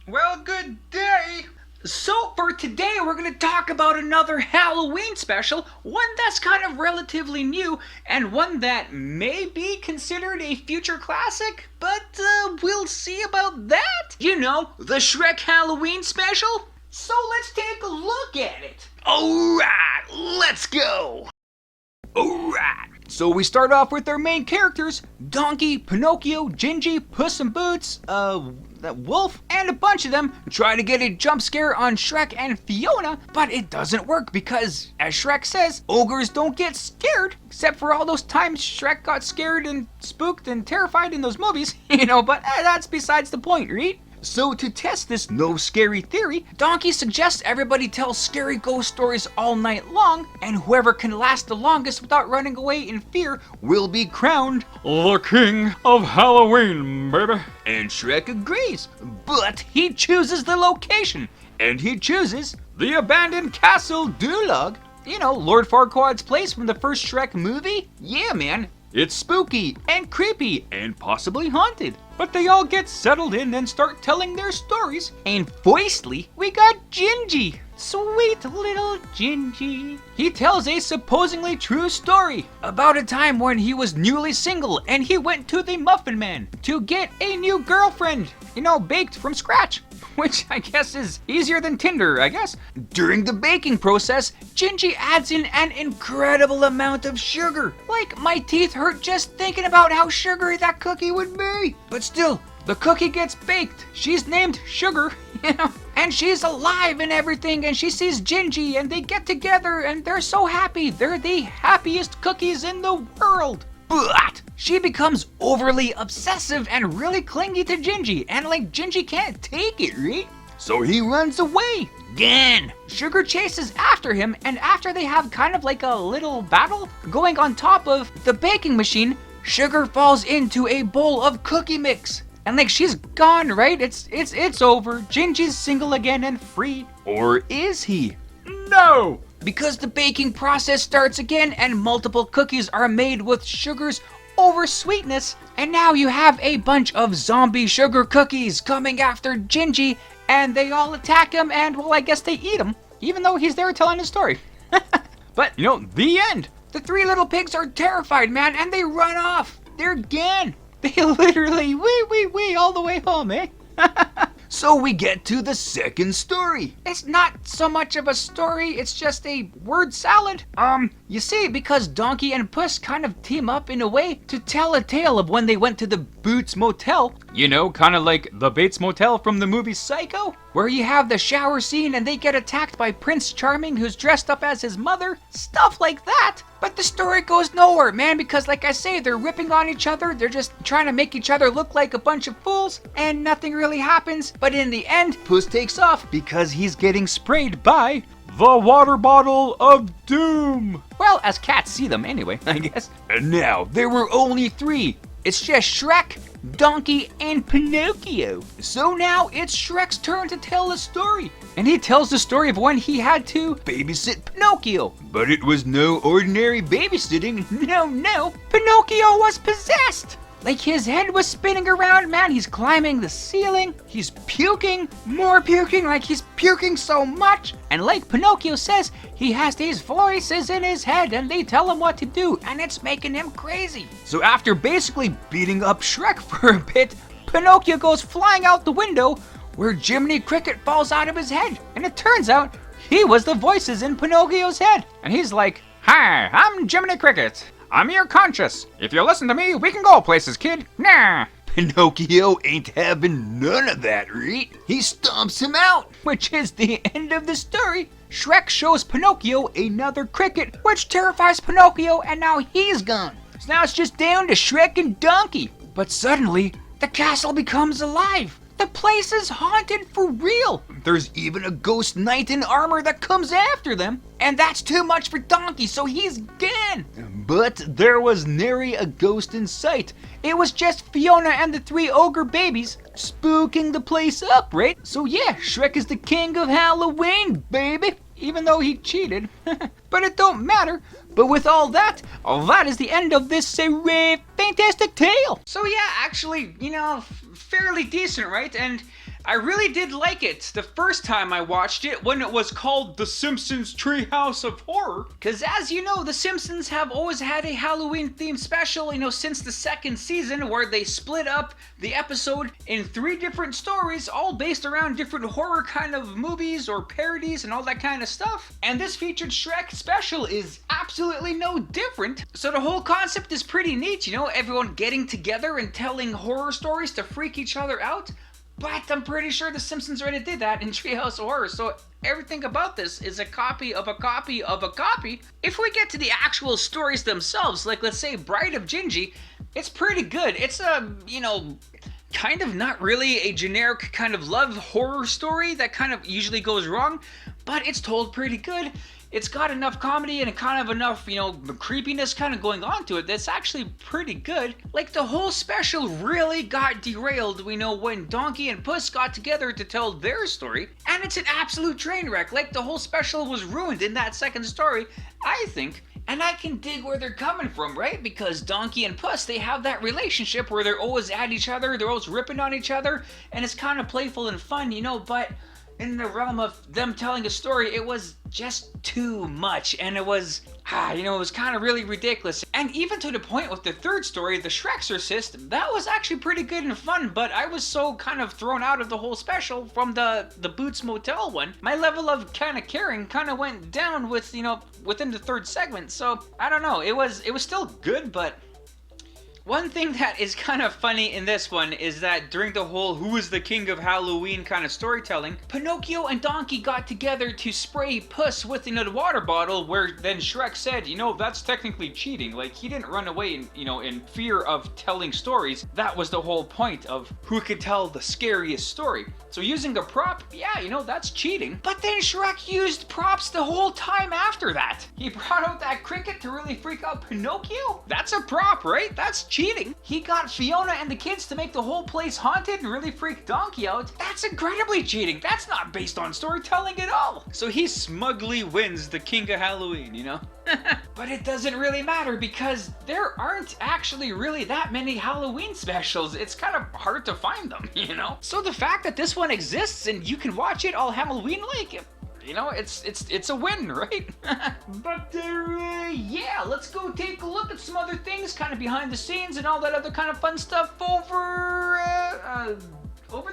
Well, good day. So for today, we're going to talk about another Halloween special, one that's kind of relatively new, and one that may be considered a future classic, but we'll see about that. You know, the Shrek Halloween special. So let's take a look at it. Alright, let's go. Alright, so we start off with our main characters, Donkey, Pinocchio, Gingy, Puss in Boots, that Wolf, and a bunch of them try to get a jump scare on Shrek and Fiona, but it doesn't work because, as Shrek says, ogres don't get scared, except for all those times Shrek got scared and spooked and terrified in those movies, but that's besides the point, right? So to test this no scary theory, Donkey suggests everybody tell scary ghost stories all night long, and whoever can last the longest without running away in fear will be crowned the King of Halloween, baby. And Shrek agrees, but he chooses the location, and he chooses the abandoned Castle Dulag. Lord Farquaad's place from the first Shrek movie? Yeah, man. It's spooky and creepy and possibly haunted. But they all get settled in and start telling their stories. And firstly, we got Gingy. Sweet little Gingy. He tells a supposedly true story about a time when he was newly single and he went to the Muffin Man to get a new girlfriend, baked from scratch. Which I guess is easier than Tinder, I guess. During the baking process, Gingy adds in an incredible amount of sugar. Like, my teeth hurt just thinking about how sugary that cookie would be. But still, the cookie gets baked. She's named Sugar, and she's alive and everything, and she sees Gingy, and they get together, and they're so happy. They're the happiest cookies in the world. But she becomes overly obsessive and really clingy to Gingy, and Gingy can't take it, right? So he runs away. Again, Sugar chases after him, and after they have kind of like a little battle going on top of the baking machine, Sugar falls into a bowl of cookie mix. And she's gone, right? It's over. Gingy's single again and free. Or is he? No! Because the baking process starts again and multiple cookies are made with Sugar's over-sweetness, and now you have a bunch of zombie sugar cookies coming after Gingy, and they all attack him, and well, I guess they eat him, even though he's there telling his story. But, the end. The three little pigs are terrified, man, and they run off. They're gone. They literally wee all the way home, eh? So we get to the second story. It's not so much of a story, it's just a word salad. You see, because Donkey and Puss kind of team up in a way to tell a tale of when they went to the Boots Motel. Kind of like the Bates Motel from the movie Psycho, where you have the shower scene and they get attacked by Prince Charming who's dressed up as his mother, stuff like that. But the story goes nowhere, man, because like I say, they're ripping on each other, they're just trying to make each other look like a bunch of fools, and nothing really happens. But in the end, Puss takes off because he's getting sprayed by the water bottle of doom. Well, as cats see them anyway, I guess. And now, there were only three. It's just Shrek, Donkey, and Pinocchio. So now it's Shrek's turn to tell a story. And he tells the story of when he had to babysit Pinocchio. But it was no ordinary babysitting. No. Pinocchio was possessed. His head was spinning around, man. He's climbing the ceiling. He's puking, more puking, he's puking so much. And like Pinocchio says, he has these voices in his head and they tell him what to do, and it's making him crazy. So after basically beating up Shrek for a bit, Pinocchio goes flying out the window where Jiminy Cricket falls out of his head. And it turns out he was the voices in Pinocchio's head. And he's like, "Hi, I'm Jiminy Cricket. I'm your conscious. If you listen to me, we can go places, kid. Nah." Pinocchio ain't having none of that, right? He stomps him out, which is the end of the story. Shrek shows Pinocchio another cricket, which terrifies Pinocchio, and now he's gone. So now it's just down to Shrek and Donkey. But suddenly, the castle becomes alive. The place is haunted for real. There's even a ghost knight in armor that comes after them. And that's too much for Donkey, so he's gone. But there was nary a ghost in sight. It was just Fiona and the three ogre babies spooking the place up, right? So yeah, Shrek is the king of Halloween, baby. Even though he cheated. But it don't matter. But with all that is the end of this fantastic tale. So yeah, actually, fairly decent, right? And I really did like it the first time I watched it when it was called The Simpsons Treehouse of Horror. Because as you know, The Simpsons have always had a Halloween themed special, since the second season, where they split up the episode in 3 different stories, all based around different horror kind of movies or parodies and all that kind of stuff. And this featured Shrek special is absolutely no different. So the whole concept is pretty neat, everyone getting together and telling horror stories to freak each other out. But I'm pretty sure The Simpsons already did that in Treehouse of Horror, so everything about this is a copy of a copy of a copy. If we get to the actual stories themselves, like let's say Bride of Gingy, it's pretty good. It's a, kind of not really a generic kind of love horror story that kind of usually goes wrong, but it's told pretty good. It's got enough comedy and kind of enough, creepiness kind of going on to it that's actually pretty good. Like, the whole special really got derailed, when Donkey and Puss got together to tell their story, and it's an absolute train wreck. Like, the whole special was ruined in that second story, I think. And I can dig where they're coming from, right? Because Donkey and Puss, they have that relationship where they're always at each other, they're always ripping on each other, and it's kind of playful and fun, but in the realm of them telling a story, it was just too much, and it was, it was kind of really ridiculous. And even to the point with the third story, the Shrek-sist, that was actually pretty good and fun, but I was so kind of thrown out of the whole special from the Boots Motel one. My level of kind of caring kind of went down with, within the third segment, so I don't know, it was still good, but one thing that is kind of funny in this one is that during the whole who is the king of Halloween kind of storytelling, Pinocchio and Donkey got together to spray Puss with, the water bottle, where then Shrek said, that's technically cheating. Like, he didn't run away in fear of telling stories. That was the whole point of who could tell the scariest story. So using a prop, yeah, that's cheating. But then Shrek used props the whole time after that. He brought out that cricket to really freak out Pinocchio? That's a prop, right? That's cheating. He got Fiona and the kids to make the whole place haunted and really freak Donkey out. That's incredibly cheating. That's not based on storytelling at all. So he smugly wins the King of Halloween, But it doesn't really matter because there aren't actually really that many Halloween specials. It's kind of hard to find them, So the fact that this one exists and you can watch it all Halloween-like, it's a win, right? But yeah, let's go take a look at some other things, kind of behind the scenes and all that other kind of fun stuff over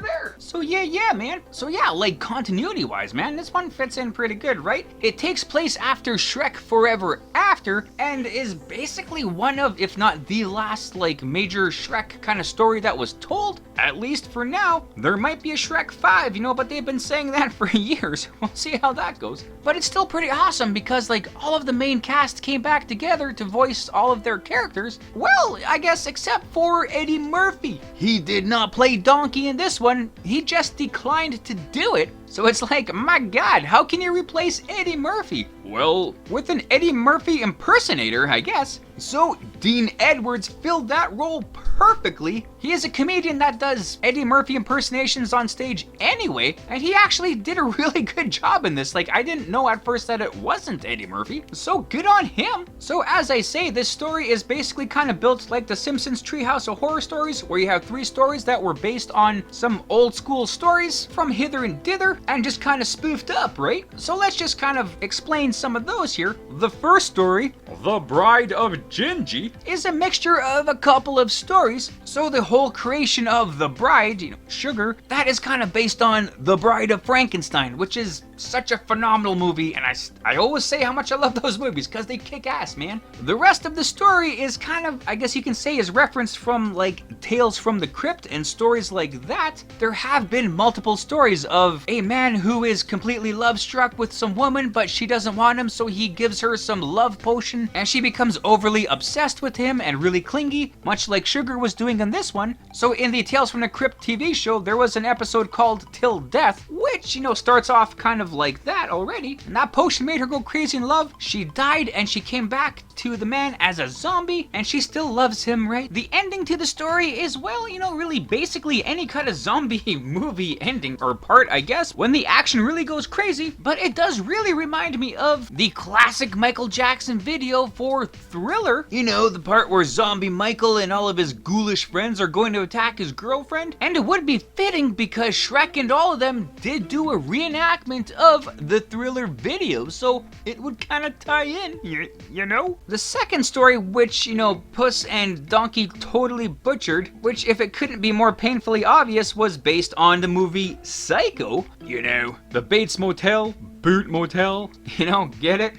there. So yeah, man. So yeah, like continuity-wise, man, this one fits in pretty good, right? It takes place after Shrek Forever After and is basically one of, if not the last, like, major Shrek kind of story that was told, at least for now. There might be a Shrek 5, but they've been saying that for years. We'll see how that goes. But it's still pretty awesome because, like, all of the main cast came back together to voice all of their characters. Well, I guess except for Eddie Murphy. He did not play Donkey in this one. He just declined to do it. So it's like, my God, how can you replace Eddie Murphy? Well, with an Eddie Murphy impersonator, I guess. So Dean Edwards filled that role perfectly. He is a comedian that does Eddie Murphy impersonations on stage anyway, and he actually did a really good job in this. Like, I didn't know at first that it wasn't Eddie Murphy, so good on him. So as I say, this story is basically kind of built like the Simpsons Treehouse of Horror stories, where you have 3 stories that were based on some old school stories from hither and dither, and just kind of spoofed up, right? So let's just kind of explain some of those here. The first story, The Bride of Gingy, is a mixture of a couple of stories. So the whole creation of the bride, Sugar, that is kind of based on The Bride of Frankenstein, which is such a phenomenal movie, and I always say how much I love those movies because they kick ass, man. The rest of the story is kind of, I guess you can say, is referenced from like Tales from the Crypt and stories like that. There have been multiple stories of a man who is completely love-struck with some woman, but she doesn't want him, so he gives her some love potion, and she becomes overly obsessed with him and really clingy, much like Sugar was doing in this one. So in the Tales from the Crypt TV show, there was an episode called Till Death, which, starts off kind of like that already, and that potion made her go crazy in love. She died and she came back to the man as a zombie, and she still loves him, right? The ending to the story is, well, really basically any kind of zombie movie ending or part, I guess, when the action really goes crazy. But it does really remind me of the classic Michael Jackson video Pinocchio for Thriller. You know, the part where Zombie Michael and all of his ghoulish friends are going to attack his girlfriend. And it would be fitting because Shrek and all of them did do a reenactment of the Thriller video, so it would kind of tie in, you know? The second story, which, you know, Puss and Donkey totally butchered, which if it couldn't be more painfully obvious, was based on the movie Psycho. You know, the Bates Motel, Boot Motel, you know, get it?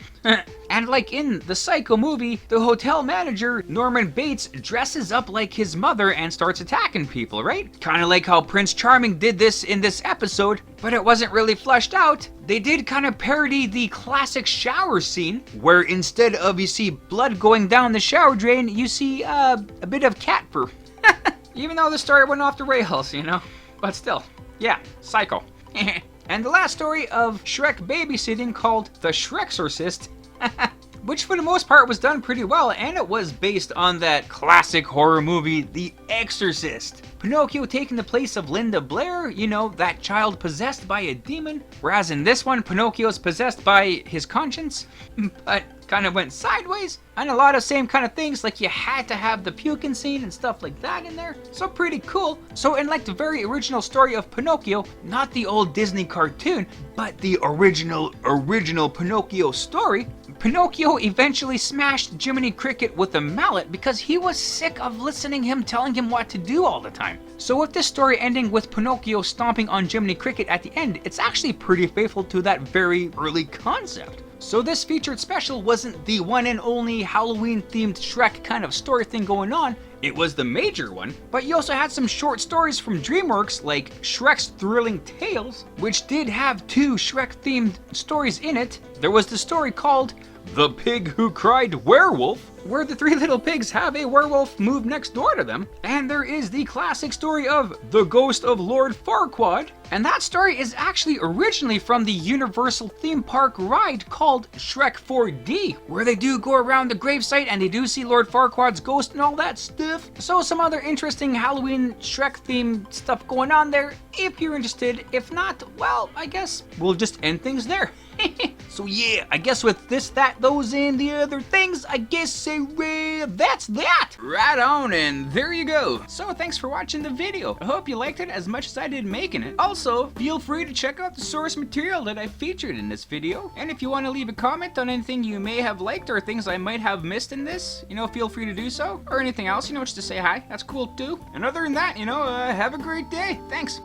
And like in the Psycho movie, the hotel manager, Norman Bates, dresses up like his mother and starts attacking people, right? Kind of like how Prince Charming did this in this episode, but it wasn't really fleshed out. They did kind of parody the classic shower scene, where instead of, you see, blood going down the shower drain, you see a bit of cat fur. Even though the story went off the rails, you know? But still, yeah, Psycho. And the last story of Shrek babysitting, called The Shrek-sist, which for the most part was done pretty well, and it was based on that classic horror movie, The Exorcist. Pinocchio taking the place of Linda Blair, you know, that child possessed by a demon, whereas in this one, Pinocchio's possessed by his conscience, but kind of went sideways, and a lot of same kind of things, like you had to have the puking scene and stuff like that in there, so pretty cool. So in like the very original story of Pinocchio, not the old Disney cartoon, but the original Pinocchio story, Pinocchio eventually smashed Jiminy Cricket with a mallet because he was sick of listening him telling him what to do all the time. So with this story ending with Pinocchio stomping on Jiminy Cricket at the end, it's actually pretty faithful to that very early concept. So this featured special wasn't the one and only Halloween themed Shrek kind of story thing going on, it was the major one, but you also had some short stories from DreamWorks like Shrek's Thrilling Tales, which did have 2 Shrek themed stories in it. There was the story called The Pig Who Cried Werewolf, where the 3 little pigs have a werewolf move next door to them. And there is the classic story of The Ghost of Lord Farquaad, and that story is actually originally from the Universal theme park ride called Shrek 4D, where they do go around the gravesite and they do see Lord Farquaad's ghost and all that stuff. So some other interesting Halloween Shrek themed stuff going on there if you're interested. If not, well, I guess we'll just end things there. So yeah, I guess with this, that, those, and the other things, I guess that's that. Right on, and there you go. So thanks for watching the video. I hope you liked it as much as I did making it. Also, feel free to check out the source material that I featured in this video. And if you want to leave a comment on anything you may have liked or things I might have missed in this, you know, feel free to do so. Or anything else, you know, just to say hi. That's cool too. And other than that, you know, have a great day. Thanks.